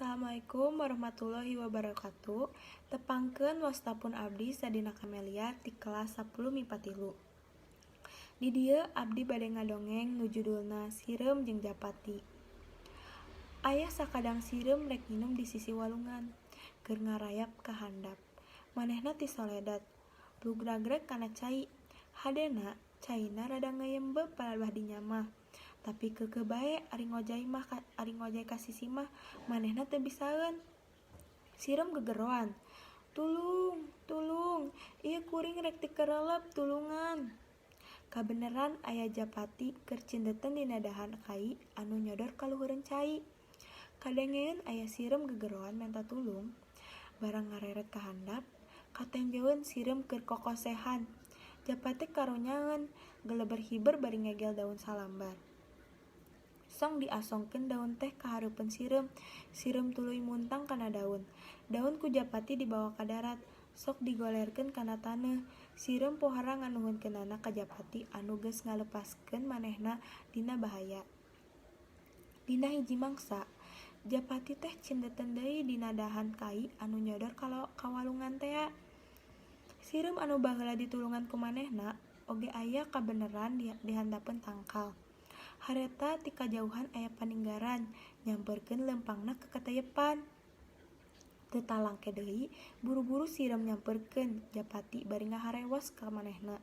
Assalamualaikum warahmatullahi wabarakatuh. Tepangkeun wastapun abdi sadina Kamelia ti kelas 10 MIPA 3. Di dieu abdi bade ngadongeng nu judulna Sireum jeung Japati. Aya sakadang sireum rek nginum di sisi walungan, keur ngarayap ka handap. Manehna ti soledad, blugragreg kana cai. Hadena caina rada ngayembeb palebah dinya mah. Tapi keukeuh bae ari ngojay ka sisi mah manehna teu bisaeun. Sireum gegeroan, "Tulung, tulung, ieu kuring rek tikeurelep tulungan." Kabeneran aya Japati keur cindeuten dina dahan kai anu nyodor ka luhureun cai. Kadengeun aya sireum gegeroan minta tulung, barang ngareret ka handap, katenjeun sireum keur kokosehan. Japati karonyangeun, geleber hiber bari ngegel daun salambar. Song diasongkeun daun teh ka hareupeun sireum. Sireum tuluy muntang kana daun. Daun ku Japati dibawa ka darat, sok digolerkeun kana taneuh. Sireum pohara nganuhunkeunana ka Japati anu geus ngalepaskeun manehna dina bahaya. Dina hiji mangsa, Japati teh cindeuten deui dina dahan kai anu nyodor ka walungan tea. Sireum anu baheula ditulungan ku manehna oge aya kabeneran di handapeun tangkal. Hareta ti kajauhan aya paninggaran, nyamperkeun lempangna ke katayepan. Teu talangke deui, buru-buru sireum nyamperkeun Japati bari ngaharewas ka manehna.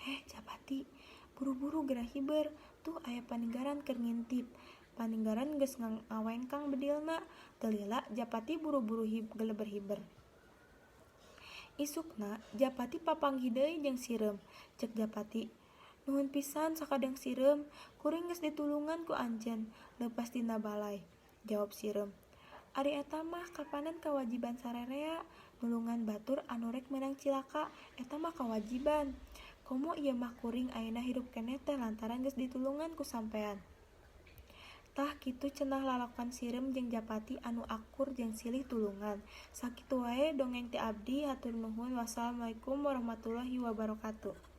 "Heh Japati, buru-buru geura hiber, tuh aya paninggaran keur ngintip." Paninggaran geus ngawengkang bedilna, teu lila Japati buru-buru geleber hiber. Isukna Japati papanggih deui jeung sireum, ceuk Japati, "Nuhun pisan sakadang sireum, kuring geus ditulungan ku anjeun, leupas dina balai." Jawab sireum, "Ari eta mah kapanan kawajiban sarerea, nulungan batur anu rek meunang cilaka, eta mah kawajiban. Komo ieu mah kuring ayeuna hirup keneh teh lantaran geus ditulungan ku sampean." Tah kitu cenah lalakuan sireum jeung Japati anu akur jeung silih tulungan. Sakitu wae dongeng ti abdi, hatur nuhun. Wassalamualaikum warahmatullahi wabarakatuh.